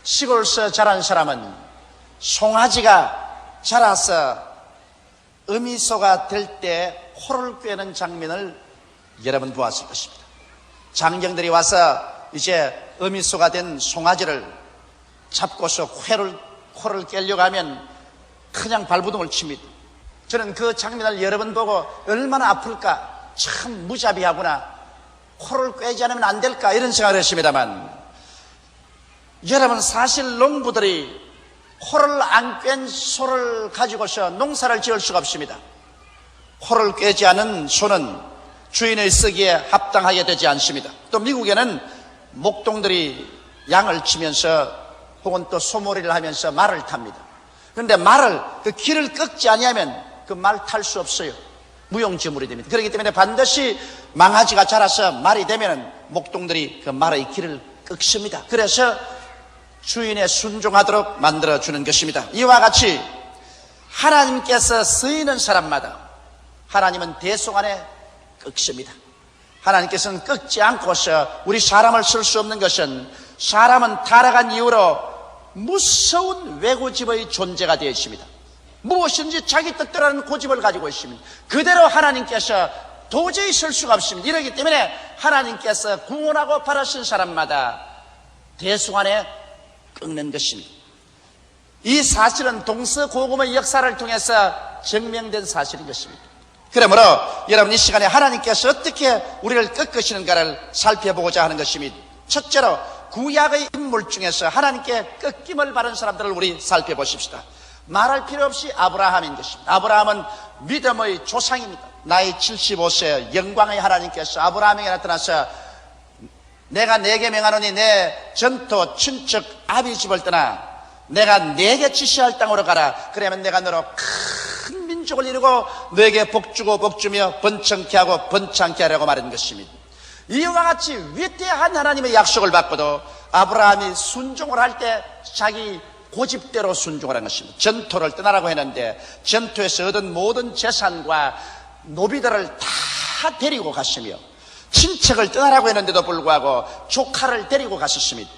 시골에서 자란 사람은 송아지가 자라서 어미소가 될 때 코를 꿰는 장면을 여러분 보았을 것입니다. 장정들이 와서 이제 어미소가 된 송아지를 잡고서 코를 깨려고 하면 그냥 발부둥을 칩니다. 저는 그 장면을 여러 번 보고 얼마나 아플까, 참 무자비하구나, 코를 꿰지 않으면 안 될까 이런 생각을 했습니다만, 여러분 사실 농부들이 코를 안 꿰은 소를 가지고서 농사를 지을 수가 없습니다. 코를 꿰지 않은 소는 주인의 쓰기에 합당하게 되지 않습니다. 또 미국에는 목동들이 양을 치면서 혹은 또 소몰이를 하면서 말을 탑니다. 그런데 말을 그 길을 꺾지 아니하면 그 말 탈 수 없어요. 무용지물이 됩니다. 그렇기 때문에 반드시 망아지가 자라서 말이 되면 목동들이 그 말의 길을 꺾습니다. 그래서 주인에 순종하도록 만들어주는 것입니다. 이와 같이 하나님께서 쓰이는 사람마다 하나님은 대속 안에 꺾습니다. 하나님께서는 꺾지 않고서 우리 사람을 쓸 수 없는 것은 사람은 타락한 이후로 무서운 외고집의 존재가 되어 있습니다. 무엇인지 자기 뜻대로 하는 고집을 가지고 있습니다. 그대로 하나님께서 도저히 쓸 수가 없습니다. 이러기 때문에 하나님께서 구원하고 바라신 사람마다 대속 안에 꺾는 것입니다. 이 사실은 동서고금의 역사를 통해서 증명된 사실인 것입니다. 그러므로 여러분 이 시간에 하나님께서 어떻게 우리를 꺾으시는가를 살펴보고자 하는 것입니다. 첫째로 구약의 인물 중에서 하나님께 꺾임을 받은 사람들을 우리 살펴보십시다. 말할 필요 없이 아브라함인 것입니다. 아브라함은 믿음의 조상입니다. 나이 75세 영광의 하나님께서 아브라함에게 나타나서 내가 네게 명하노니 내 전토 친척 아비 집을 떠나 내가 네게 지시할 땅으로 가라. 그러면 내가 너로 큰 민족을 이루고 너에게 복주고 복주며 번창케 하고 번창케 하려고 말한 것입니다. 이와 같이 위대한 하나님의 약속을 받고도 아브라함이 순종을 할 때 자기 고집대로 순종을 한 것입니다. 전토를 떠나라고 했는데 전토에서 얻은 모든 재산과 노비들을 다 데리고 갔으며 친척을 떠나라고 했는데도 불구하고 조카를 데리고 갔었습니다.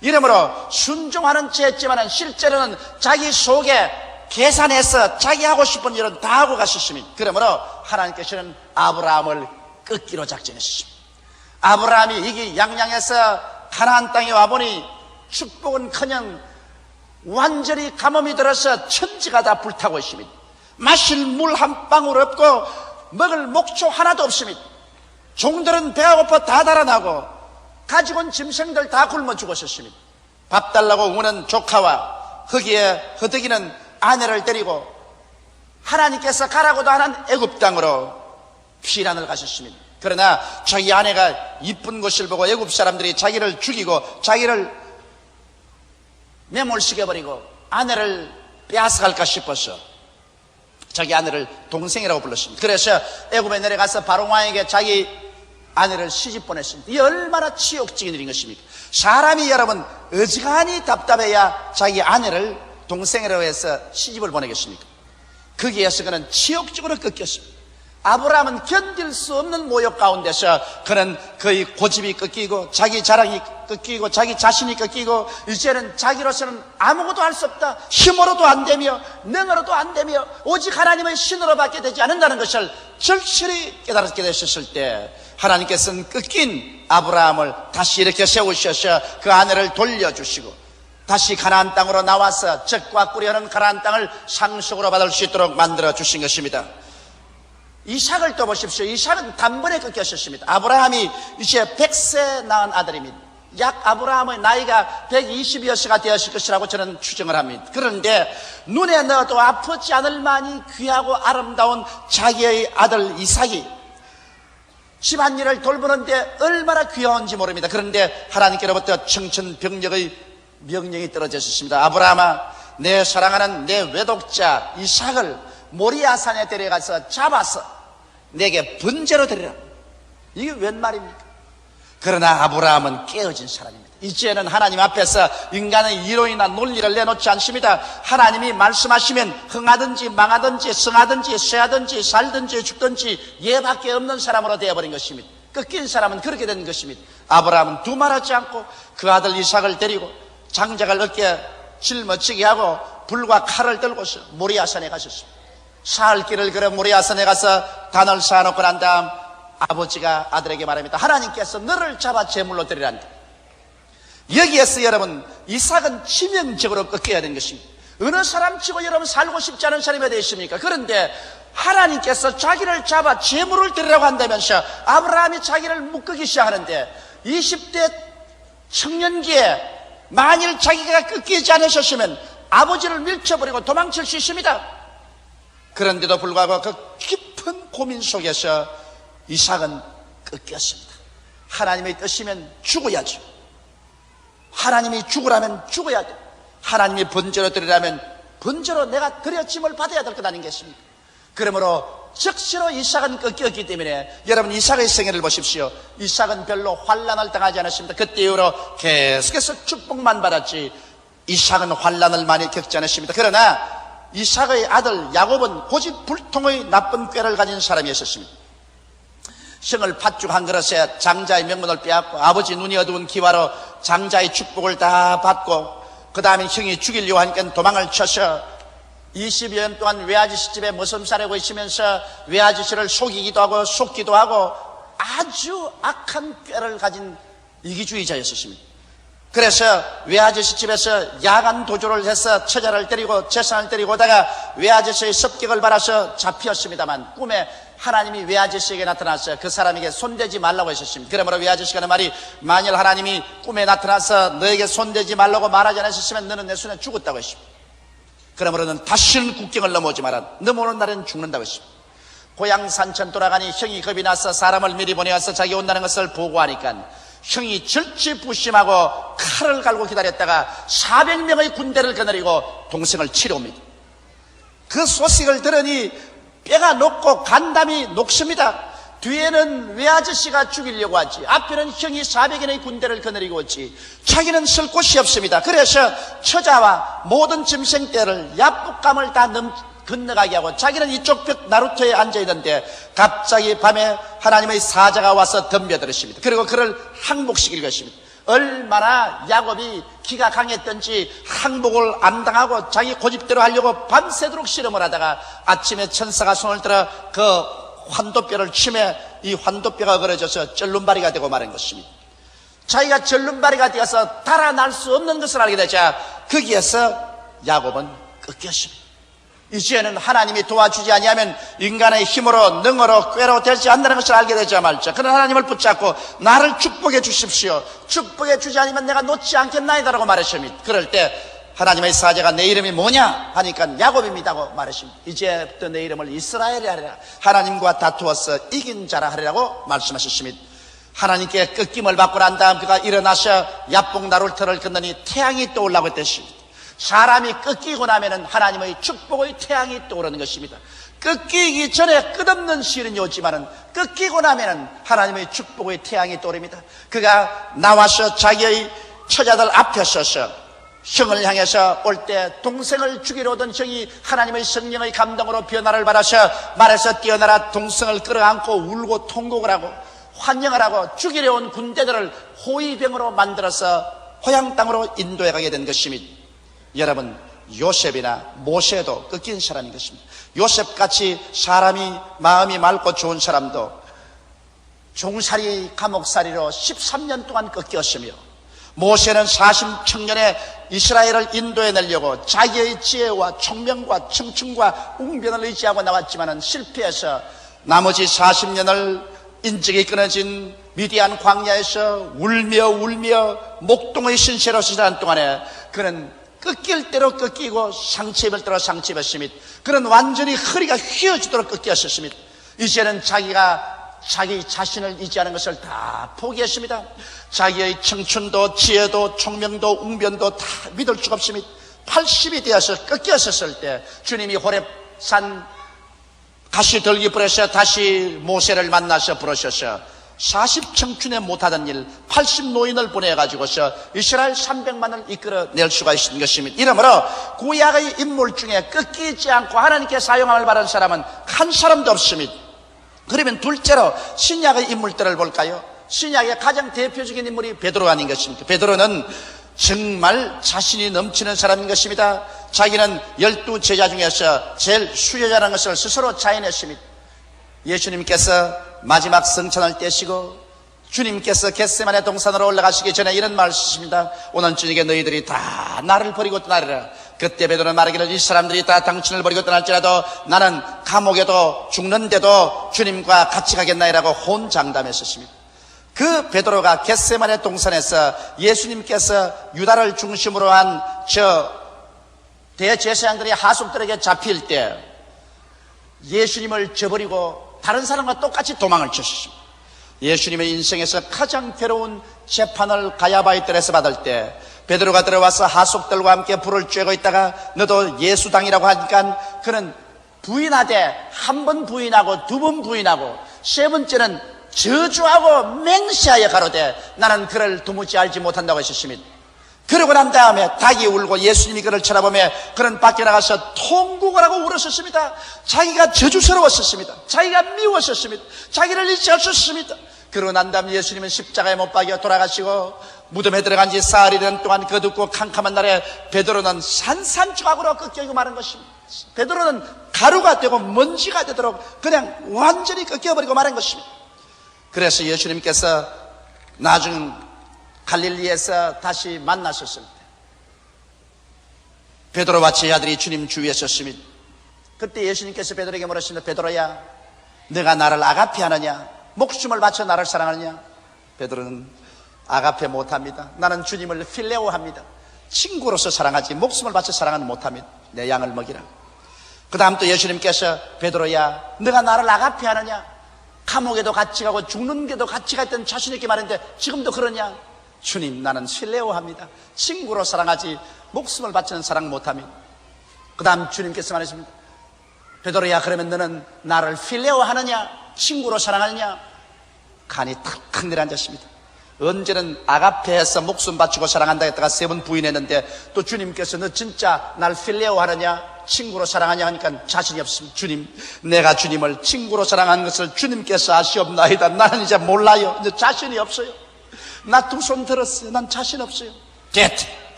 이러므로 순종하는 채 했지만 실제로는 자기 속에 계산해서 자기 하고 싶은 일은 다 하고 갔었습니다. 그러므로 하나님께서는 아브라함을 꺾기로 작정했습니다. 아브라함이 이기양양해서 가나안 땅에 와보니 축복은커녕 완전히 가뭄이 들어서 천지가 다 불타고 있습니다. 마실 물 한 방울 없고 먹을 목초 하나도 없습니다. 종들은 배가 고파 다 달아나고 가지고 온 짐승들 다 굶어 죽었었습니다. 밥 달라고 우는 조카와 거기에 허덕이는 아내를 데리고 하나님께서 가라고도 하는 애굽 땅으로 피난을 가셨습니다. 그러나 자기 아내가 이쁜 것을 보고 애굽 사람들이 자기를 죽이고 자기를 매몰시켜버리고 아내를 빼앗아갈까 싶어서 자기 아내를 동생이라고 불렀습니다. 그래서 애굽에 내려가서 바로 왕에게 자기 아내를 시집 보냈습니다. 이게 얼마나 치욕적인 일인 것입니까? 사람이 여러분 어지간히 답답해야 자기 아내를 동생이라고 해서 시집을 보내겠습니까? 거기에서 그는 치욕적으로 꺾였습니다. 아브라함은 견딜 수 없는 모욕 가운데서 그는 그의 고집이 꺾이고 자기 자랑이 꺾이고 자기 자신이 꺾이고 이제는 자기로서는 아무것도 할 수 없다, 힘으로도 안 되며 능으로도 안 되며 오직 하나님의 신으로밖에 되지 않는다는 것을 절실히 깨달게 되셨을 때 하나님께서는 꺾인 아브라함을 다시 이렇게 세우셔서 그 아내를 돌려주시고 다시 가나안 땅으로 나와서 젖과 꿀이 흐르는 가나안 땅을 상속으로 받을 수 있도록 만들어 주신 것입니다. 이삭을 또 보십시오. 이삭은 단번에 꺾였었습니다. 아브라함이 이제 100세 낳은 아들입니다. 약 아브라함의 나이가 120여세가 되었을 것이라고 저는 추정을 합니다. 그런데 눈에 넣어도 아프지 않을 만이 귀하고 아름다운 자기의 아들 이삭이 집안일을 돌보는데 얼마나 귀여운지 모릅니다. 그런데 하나님께로부터 청천벽력의 명령이 떨어졌습니다. 아브라함아, 내 사랑하는 내 외독자 이삭을 모리아산에 데려가서 잡아서 내게 번제로 드리라. 이게 웬 말입니까? 그러나 아브라함은 깨어진 사람입니다. 이제는 하나님 앞에서 인간의 이론이나 논리를 내놓지 않습니다. 하나님이 말씀하시면 흥하든지 망하든지 성하든지 쇠하든지 살든지 죽든지 얘밖에 없는 사람으로 되어버린 것입니다. 꺾인 사람은 그렇게 된 것입니다. 아브라함은 두말하지 않고 그 아들 이삭을 데리고 장작을 어깨에 짊어지게 하고 불과 칼을 들고서 모리아산에 가셨습니다. 사흘 길을 걸어 모리아산에 가서 단을 쌓아놓고 난 다음 아버지가 아들에게 말합니다. 하나님께서 너를 잡아 제물로 드리란다. 여기에서 여러분, 이삭은 치명적으로 꺾여야 되는 것입니다. 어느 사람 치고 여러분 살고 싶지 않은 사람이 되십니까? 그런데 하나님께서 자기를 잡아 제물을 드리라고 한다면서 아브라함이 자기를 묶기 시작하는데 20대 청년기에 만일 자기가 꺾이지 않으셨으면 아버지를 밀쳐버리고 도망칠 수 있습니다. 그런데도 불구하고 그 깊은 고민 속에서 이삭은 꺾였습니다. 하나님의 뜻이면 죽어야죠. 하나님이 죽으라면 죽어야 돼. 하나님이 번제로 드리라면 번제로 내가 드려짐을 받아야 될 것 아니겠습니까? 그러므로 즉시로 이삭은 꺾였기 때문에 여러분 이삭의 생애를 보십시오. 이삭은 별로 환난을 당하지 않았습니다. 그때 이후로 계속해서 축복만 받았지 이삭은 환난을 많이 겪지 않았습니다. 그러나 이삭의 아들 야곱은 고집불통의 나쁜 꾀를 가진 사람이었습니다. 형을 팥죽 한 그릇에 장자의 명분을 빼앗고 아버지 눈이 어두운 기와로 장자의 축복을 다 받고 그 다음에 형이 죽이려고 하니까 도망을 쳐서 20여 년 동안 외아저씨 집에 머슴 살고 있으면서 외아저씨를 속이기도 하고 속기도 하고 아주 악한 꾀를 가진 이기주의자였습니다. 그래서 외아저씨 집에서 야간 도주를 해서 처자를 때리고 재산을 때리고 오다가 외아저씨의 습격을 받아서 잡혔습니다만 꿈에 하나님이 외아저씨에게 나타나서 그 사람에게 손대지 말라고 하셨습니다. 그러므로 외아저씨가 하는 말이 만일 하나님이 꿈에 나타나서 너에게 손대지 말라고 말하지 않으셨으면 너는 내 손에 죽었다고 했습니다. 그러므로 너는 다시는 국경을 넘어오지 마라. 넘어오는 날에는 죽는다고 했습니다. 고향 산천 돌아가니 형이 겁이 나서 사람을 미리 보내와서 자기 온다는 것을 보고하니까 형이 절치부심하고 칼을 갈고 기다렸다가 400명의 군대를 거느리고 동생을 치러 옵니다. 그 소식을 들으니 뼈가 녹고 간담이 녹습니다. 뒤에는 외아저씨가 죽이려고 하지 앞에는 형이 400인의 군대를 거느리고 오지 자기는 쓸 곳이 없습니다. 그래서 처자와 모든 짐승떼를 야복감을 다 건너가게 하고 자기는 이쪽 벽 나루터에 앉아있는데 갑자기 밤에 하나님의 사자가 와서 덤벼들었습니다. 그리고 그를 항복시킬 것입니다. 얼마나 야곱이 기가 강했던지 항복을 안 당하고 자기 고집대로 하려고 밤새도록 실험을 하다가 아침에 천사가 손을 들어 그 환도뼈를 치매 이 환도뼈가 걸어져서 절름발이가 되고 마는 것입니다. 자기가 절름발이가 되어서 달아날 수 없는 것을 알게 되자 거기에서 야곱은 꺾였습니다. 이제는 하나님이 도와주지 아니하면 인간의 힘으로 능으로 꾀로 되지 않는다는 것을 알게 되자 말자. 그런 하나님을 붙잡고 나를 축복해 주십시오. 축복해 주지 않으면 내가 놓지 않겠나이다라고 말하십니다. 그럴 때 하나님의 사자가 내 이름이 뭐냐 하니까 야곱입니다고 말하십니다. 이제부터 내 이름을 이스라엘이 하리라. 하나님과 다투어서 이긴 자라 하리라고 말씀하셨습니다. 하나님께 꺾임을 받고 난 다음 그가 일어나서 야복 나룰터를 건너니 태양이 떠올라고 했습니다. 사람이 꺾이고 나면은 하나님의 축복의 태양이 떠오르는 것입니다. 꺾이기 전에 끝없는 시련이 오지만은 꺾이고 나면은 하나님의 축복의 태양이 떠오릅니다. 그가 나와서 자기의 처자들 앞에 서서 형을 향해서 올 때 동생을 죽이러 오던 형이 하나님의 성령의 감동으로 변화를 받아서 말에서 뛰어나라 동생을 끌어안고 울고 통곡을 하고 환영을 하고 죽이려 온 군대들을 호위병으로 만들어서 고향 땅으로 인도해 가게 된 것입니다. 여러분 요셉이나 모세도 꺾인 사람인 것입니다. 요셉같이 사람이 마음이 맑고 좋은 사람도 종살이 감옥살이로 13년 동안 꺾였으며 모세는 40청년에 이스라엘을 인도해 내려고 자기의 지혜와 총명과 청춘과 웅변을 의지하고 나왔지만 실패해서 나머지 40년을 인적이 끊어진 미디안 광야에서 울며 목동의 신세로 지난 동안에 그는 꺾일 대로 꺾이고 상처 입을 대로 상처 입었습니다. 그는 완전히 허리가 휘어지도록 꺾였었습니다. 이제는 자기가 자기 자신을 의지하는 것을 다 포기했습니다. 자기의 청춘도 지혜도 총명도 웅변도 다 믿을 수가 없습니다. 80이 되어서 꺾였었을 때 주님이 호렙산 가시들기불에서 다시 모세를 만나서 부르셔서 40 청춘에 못하던 일 80 노인을 보내가지고서 이스라엘 300만을 이끌어낼 수가 있는 것입니다. 이러므로 구약의 인물 중에 꺾이지 않고 하나님께 사용함을 받은 사람은 한 사람도 없습니다. 그러면 둘째로 신약의 인물들을 볼까요? 신약의 가장 대표적인 인물이 베드로 아닌 것입니까? 베드로는 정말 자신이 넘치는 사람인 것입니다. 자기는 12 제자 중에서 제일 수제자라는 것을 스스로 자인했습니다. 예수님께서 마지막 성찬을 떼시고 주님께서 겟세마네 동산으로 올라가시기 전에 이런 말씀입니다. 오늘 저녁에 너희들이 다 나를 버리고 떠나리라. 그때 베드로는 말하기를 이 사람들이 다 당신을 버리고 떠날지라도 나는 감옥에도 죽는데도 주님과 같이 가겠나이라고 혼장담했었습니다. 그 베드로가 겟세마네 동산에서 예수님께서 유다를 중심으로 한 저 대제사장들이 하속들에게 잡힐 때 예수님을 저버리고 다른 사람과 똑같이 도망을 쳤습니다. 예수님의 인생에서 가장 괴로운 재판을 가야바의 뜰에서 받을 때 베드로가 들어와서 하속들과 함께 불을 쬐고 있다가 너도 예수당이라고 하니까 그는 부인하되 한 번 부인하고 두 번 부인하고 세 번째는 저주하고 맹세하여 가로되 나는 그를 도무지 알지 못한다고 했습니다. 그러고 난 다음에 닭이 울고 예수님이 그를 쳐다보며 그는 밖에 나가서 통곡을 하고 울었었습니다. 자기가 저주스러웠었습니다. 자기가 미웠었습니다. 자기를 잊지 않았습니다. 그러고 난 다음에 예수님은 십자가에 못 박여 돌아가시고 무덤에 들어간 지 사흘이 된 동안 그 둡고 캄캄한 날에 베드로는 산산조각으로 꺾이고 마는 것입니다. 베드로는 가루가 되고 먼지가 되도록 그냥 완전히 꺾여버리고 마는 것입니다. 그래서 예수님께서 나중 갈릴리에서 다시 만났었을 때 베드로와 제 아들이 주님 주위에 섰습니다. 그때 예수님께서 베드로에게 물으십니다. 베드로야, 네가 나를 아가페 하느냐? 목숨을 바쳐 나를 사랑하느냐? 베드로는 아가페 못합니다. 나는 주님을 필레오 합니다. 친구로서 사랑하지 목숨을 바쳐 사랑은 못합니다. 내 양을 먹이라. 그 다음 또 예수님께서 베드로야, 네가 나를 아가페 하느냐? 감옥에도 같이 가고 죽는 게도 같이 갔던 자신 있게 말했는데 지금도 그러냐? 주님, 나는 필레오 합니다. 친구로 사랑하지 목숨을 바치는 사랑 못합니다. 그 다음 주님께서 말했습니다. 베드로야, 그러면 너는 나를 필레오 하느냐? 친구로 사랑하느냐? 간이 탁탁 내려앉았습니다. 언제는 아가페에서 목숨 바치고 사랑한다 했다가 세 번 부인했는데 또 주님께서 너 진짜 날 필레오 하느냐? 친구로 사랑하냐 하니까 자신이 없습니다. 주님, 내가 주님을 친구로 사랑하는 것을 주님께서 아시옵나이다. 나는 이제 몰라요. 이제 자신이 없어요. 나 두 손 들었어요. 난 자신 없어요. 됐다.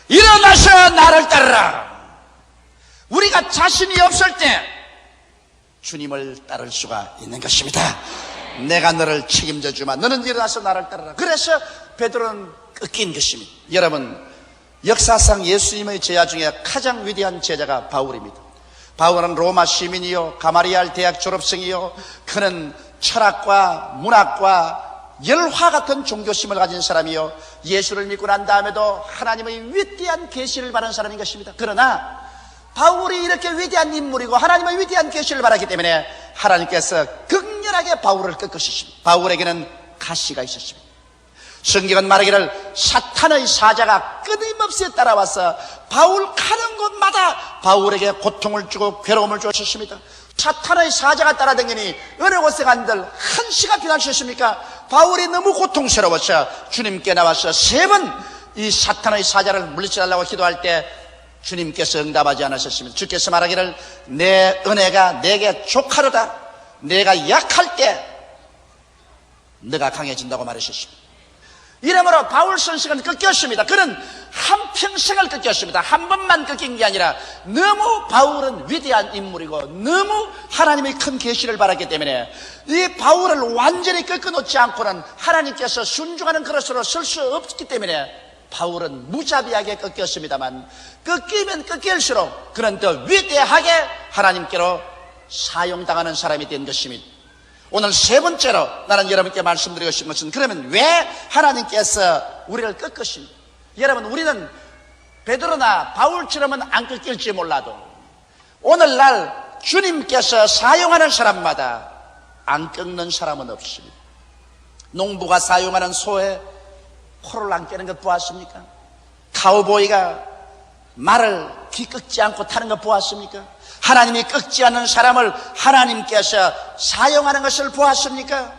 일어나서 나를 따르라. 우리가 자신이 없을 때 주님을 따를 수가 있는 것입니다. 내가 너를 책임져 주마. 너는 일어나서 나를 따르라. 그래서 베드로는 꺾인 것입니다. 여러분, 역사상 예수님의 제자 중에 가장 위대한 제자가 바울입니다. 바울은 로마 시민이요, 가마리알 대학 졸업생이요, 그는 철학과 문학과 열화 같은 종교심을 가진 사람이요, 예수를 믿고 난 다음에도 하나님의 위대한 계시를 받은 사람인 것입니다. 그러나 바울이 이렇게 위대한 인물이고 하나님의 위대한 계시를 받았기 때문에 하나님께서 극렬하게 바울을 꺾으셨습니다. 바울에게는 가시가 있었습니다. 성경은 말하기를 사탄의 사자가 끊임없이 따라와서 바울 가는 곳마다 바울에게 고통을 주고 괴로움을 주었습니다. 사탄의 사자가 따라다니니 어느 곳에 간들 한시가 피나셨습니까? 바울이 너무 고통스러워서 주님께 나와서 세 번 이 사탄의 사자를 물리치려고 기도할 때 주님께서 응답하지 않으셨습니다. 주께서 말하기를 내 은혜가 내게 족하로다. 내가 약할 때 네가 강해진다고 말하셨습니다. 이러므로 바울 선생은 꺾였습니다. 그는 한평생을 꺾였습니다. 한 번만 꺾인 게 아니라 너무 바울은 위대한 인물이고 너무 하나님의 큰 계시를 받았기 때문에 이 바울을 완전히 꺾어놓지 않고는 하나님께서 순종하는 그릇으로 설 수 없기 때문에 바울은 무자비하게 꺾였습니다만 꺾이면 꺾일수록 그는 더 위대하게 하나님께로 사용당하는 사람이 된 것입니다. 오늘 세 번째로 나는 여러분께 말씀드리고 싶은 것은 그러면 왜 하나님께서 우리를 꺾으십니까? 여러분, 우리는 베드로나 바울처럼은 안 꺾일지 몰라도 오늘날 주님께서 사용하는 사람마다 안 꺾는 사람은 없습니다. 농부가 사용하는 소에 코를 안 깨는 것 보았습니까? 카우보이가 말을 귀 꺾지 않고 타는 것 보았습니까? 하나님이 꺾지 않는 사람을 하나님께서 사용하는 것을 보았습니까?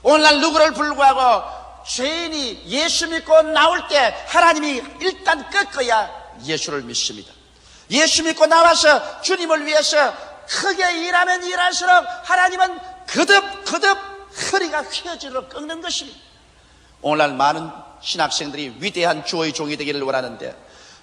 오늘날 누구를 불구하고 죄인이 예수 믿고 나올 때 하나님이 일단 꺾어야 예수를 믿습니다. 예수 믿고 나와서 주님을 위해서 크게 일하면 일할수록 하나님은 거듭 허리가 휘어지도록 꺾는 것입니다. 오늘날 많은 신학생들이 위대한 주의 종이 되기를 원하는데,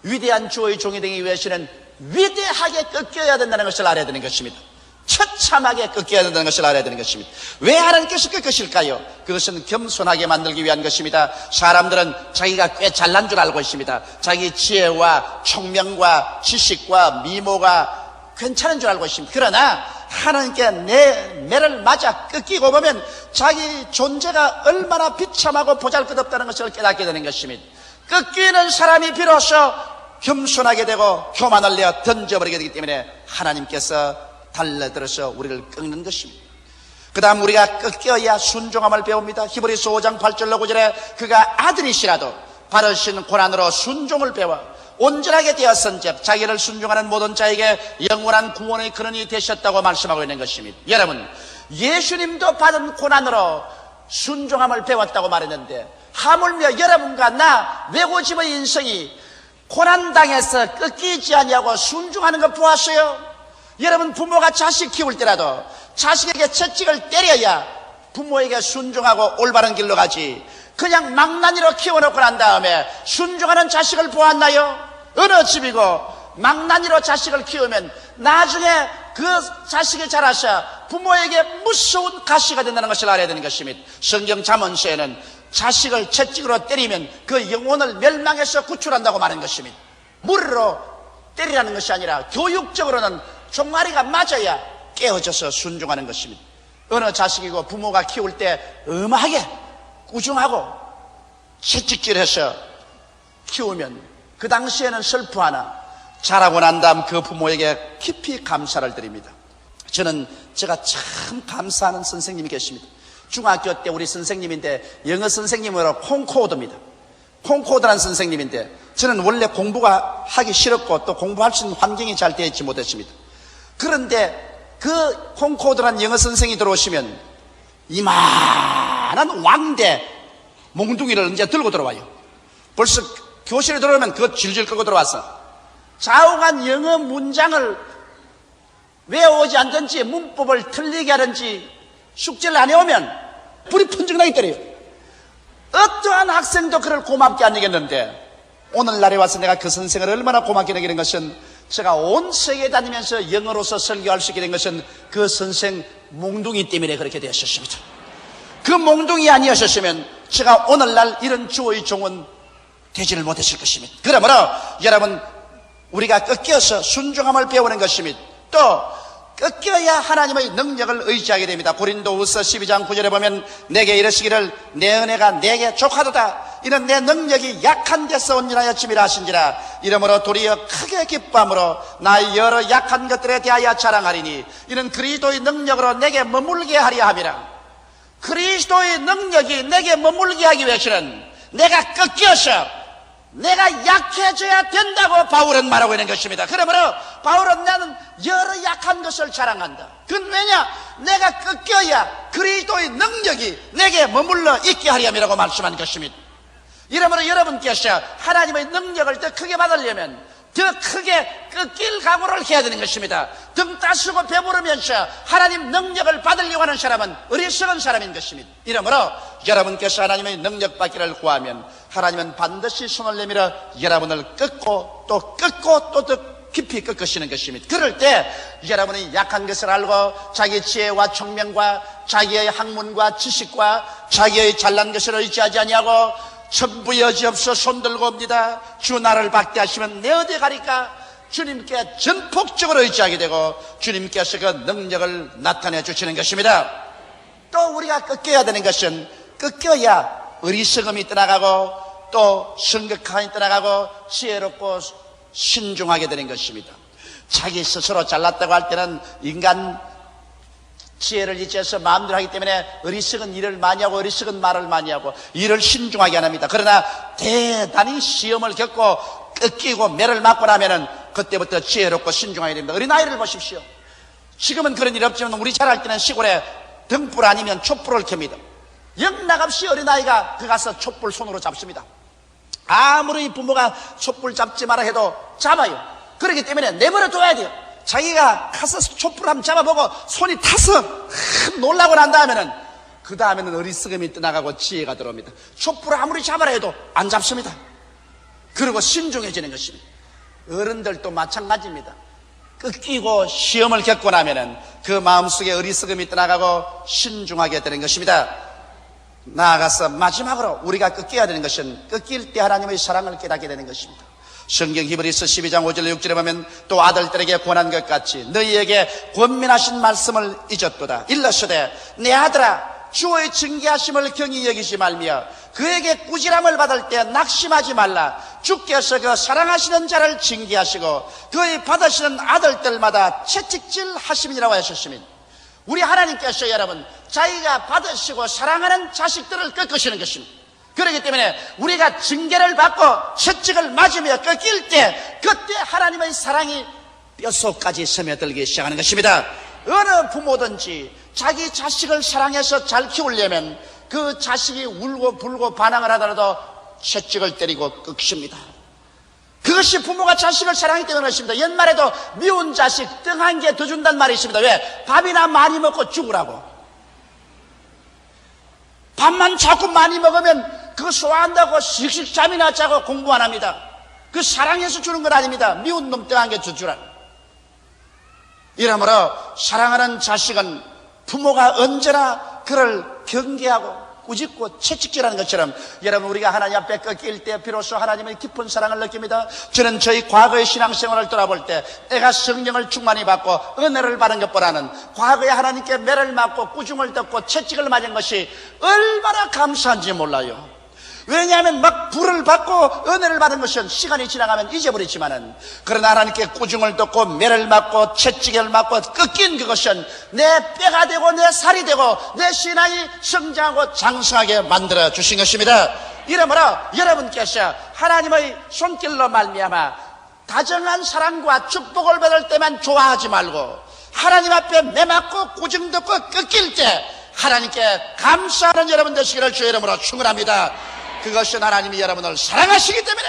위대한 주의 종이 되기 위해서는 위대하게 꺾여야 된다는 것을 알아야 되는 것입니다. 처참하게 꺾여야 된다는 것을 알아야 되는 것입니다. 왜 하나님께서 꺾으실까요? 그것은 겸손하게 만들기 위한 것입니다. 사람들은 자기가 꽤 잘난 줄 알고 있습니다. 자기 지혜와 총명과 지식과 미모가 괜찮은 줄 알고 있습니다. 그러나 하나님께 내 매를 맞아 꺾이고 보면 자기 존재가 얼마나 비참하고 보잘것없다는 것을 깨닫게 되는 것입니다. 꺾이는 사람이 비로소 겸손하게 되고 교만을 내어 던져버리게 되기 때문에 하나님께서 달려들어서 우리를 꺾는 것입니다. 그 다음 우리가 꺾여야 순종함을 배웁니다. 히브리서 5장 8절로 9절에 그가 아들이시라도 받으신 고난으로 순종을 배워 온전하게 되었은즉 자기를 순종하는 모든 자에게 영원한 구원의 근원이 되셨다고 말씀하고 있는 것입니다. 여러분, 예수님도 받은 고난으로 순종함을 배웠다고 말했는데 하물며 여러분과 나 외고집의 인생이 고난당해서 꺾이지 아니하고 순종하는 것 보았어요? 여러분, 부모가 자식 키울 때라도 자식에게 채찍을 때려야 부모에게 순종하고 올바른 길로 가지, 그냥 망나니로 키워놓고 난 다음에 순종하는 자식을 보았나요? 어느 집이고 망나니로 자식을 키우면 나중에 그 자식이 자라서 부모에게 무서운 가시가 된다는 것을 알아야 되는 것입니다. 성경 잠언서에는 자식을 채찍으로 때리면 그 영혼을 멸망해서 구출한다고 말한 것입니다. 무리로 때리라는 것이 아니라 교육적으로는 종아리가 맞아야 깨어져서 순종하는 것입니다. 어느 자식이고 부모가 키울 때 엄하게 꾸중하고 채찍질해서 키우면 그 당시에는 슬퍼하나 자라고 난 다음 그 부모에게 깊이 감사를 드립니다. 제가 참 감사하는 선생님이 계십니다. 중학교 때 우리 선생님인데 영어 선생님으로 콩코드입니다. 콩코드라는 선생님인데 저는 원래 공부가 하기 싫었고 또 공부할 수 있는 환경이 잘 되어 있지 못했습니다. 그런데 그 콩코드라는 영어 선생이 들어오시면 이만한 왕대 몽둥이를 이제 들고 들어와요. 벌써 교실에 들어오면 그거 질질 끌고 들어와서 좌우간 영어 문장을 외워오지 않든지 문법을 틀리게 하든지 숙제를 안 해오면 불이 푼정나게 때려요. 어떠한 학생도 그를 고맙게 안 여겼는데 오늘날에 와서 내가 그 선생을 얼마나 고맙게 여기는 것은 제가 온 세계 다니면서 영어로서 설교할 수 있게 된 것은 그 선생 몽둥이 때문에 그렇게 되었습니다. 그 몽둥이 아니었으면 제가 오늘날 이런 주의 종은 되지를 못했을 것입니다. 그러므로 여러분, 우리가 꺾여서 순종함을 배우는 것입니다. 또 꺾여야 하나님의 능력을 의지하게 됩니다. 고린도후서 12장 9절에 보면 내게 이르시기를 내 은혜가 내게 족하도다. 이는 내 능력이 약한 데서 온전하여 찜이라 하신지라. 이러므로 도리어 크게 기뻐함으로 나의 여러 약한 것들에 대하여 자랑하리니 이는 그리스도의 능력으로 내게 머물게 하려 함이라. 그리스도의 능력이 내게 머물게 하기 위해서는 내가 꺾여서 내가 약해져야 된다고 바울은 말하고 있는 것입니다. 그러므로 바울은 나는 여러 약한 것을 자랑한다. 그건 왜냐? 내가 꺾여야 그리스도의 능력이 내게 머물러 있게 하렴이라고 말씀한 것입니다. 이러므로 여러분께서 하나님의 능력을 더 크게 받으려면 더 크게 꺾일 각오를 해야 되는 것입니다. 등 따스고 배부르면서 하나님 능력을 받으려고 하는 사람은 어리석은 사람인 것입니다. 이러므로 여러분께서 하나님의 능력 받기를 구하면 하나님은 반드시 손을 내밀어 여러분을 꺾고 또 더 깊이 꺾으시는 것입니다. 그럴 때 여러분이 약한 것을 알고 자기 지혜와 총명과 자기의 학문과 지식과 자기의 잘난 것을 의지하지 아니하고 천부 여지없어 손들고 옵니다. 주 나를 박대하시면 내 어디 가리까? 주님께 전폭적으로 의지하게 되고 주님께서 그 능력을 나타내 주시는 것입니다. 또 우리가 꺾여야 되는 것은 꺾여야 어리석음이 떠나가고 또 성격함이 떠나가고 지혜롭고 신중하게 되는 것입니다. 자기 스스로 잘났다고 할 때는 인간 지혜를 잊어서 마음대로 하기 때문에 어리석은 일을 많이 하고 어리석은 말을 많이 하고 일을 신중하게 안 합니다. 그러나 대단히 시험을 겪고 꺾이고 매를 맞고 나면은 그때부터 지혜롭고 신중하게 됩니다. 어린아이를 보십시오. 지금은 그런 일 없지만 우리 자랄 때는 시골에 등불 아니면 촛불을 켭니다. 영락없이 어린아이가 그 가서 촛불 손으로 잡습니다. 아무리 부모가 촛불 잡지 마라 해도 잡아요. 그렇기 때문에 내버려 둬야 돼요. 자기가 가서 촛불 한번 잡아보고 손이 타서 놀라고 난 다음에는 그 다음에는 어리석음이 떠나가고 지혜가 들어옵니다. 촛불을 아무리 잡아라 해도 안 잡습니다. 그리고 신중해지는 것입니다. 어른들도 마찬가지입니다. 꺾이고 시험을 겪고 나면은 그 마음속에 어리석음이 떠나가고 신중하게 되는 것입니다. 나아가서 마지막으로 우리가 꺾여야 되는 것은 꺾일 때 하나님의 사랑을 깨닫게 되는 것입니다. 성경 히브리서 12장 5절 6절에 보면 또 아들들에게 권한 것 같이 너희에게 권면하신 말씀을 잊었도다. 일러서되 내 아들아 주의 징계하심을 경히 여기지 말며 그에게 꾸지람을 받을 때 낙심하지 말라. 주께서 그 사랑하시는 자를 징계하시고 그의 받으시는 아들들마다 채찍질 하심이라고 하셨으니 우리 하나님께서 여러분 자기가 받으시고 사랑하는 자식들을 꺾으시는 것입니다. 그렇기 때문에 우리가 징계를 받고 채찍을 맞으며 꺾일 때 그때 하나님의 사랑이 뼛속까지 스며들기 시작하는 것입니다. 어느 부모든지 자기 자식을 사랑해서 잘 키우려면 그 자식이 울고 불고 반항을 하더라도 채찍을 때리고 꺾습니다. 그것이 부모가 자식을 사랑하기 때문에 그렇습니다. 옛말에도 미운 자식 등 한 개 더 준단 말이 있습니다. 왜? 밥이나 많이 먹고 죽으라고. 밥만 자꾸 많이 먹으면 그거 소화한다고 씩씩 잠이나 자고 공부 안 합니다. 그 사랑해서 주는 건 아닙니다. 미운 놈 등 한 개 더 주라. 이러므로 사랑하는 자식은 부모가 언제나 그를 경계하고 꾸짖고 채찍질하는 것처럼 여러분 우리가 하나님 앞에 꺾일 때 비로소 하나님의 깊은 사랑을 느낍니다. 저는 저희 과거의 신앙생활을 돌아볼 때 내가 성령을 충만히 받고 은혜를 받은 것보다는 과거에 하나님께 매를 맞고 꾸중을 듣고 채찍을 맞은 것이 얼마나 감사한지 몰라요. 왜냐하면 막 불을 받고 은혜를 받은 것은 시간이 지나가면 잊어버리지만은 그러나 하나님께 꾸중을 듣고 매를 맞고 채찍을 맞고 꺾인 그것은 내 뼈가 되고 내 살이 되고 내 신앙이 성장하고 장성하게 만들어 주신 것입니다. 이러므로 여러분께서 하나님의 손길로 말미암아 다정한 사랑과 축복을 받을 때만 좋아하지 말고 하나님 앞에 매 맞고 꾸중 듣고 꺾일 때 하나님께 감사하는 여러분 되시기를 주의 이름으로 축원합니다. 그것은 하나님이 여러분을 사랑하시기 때문에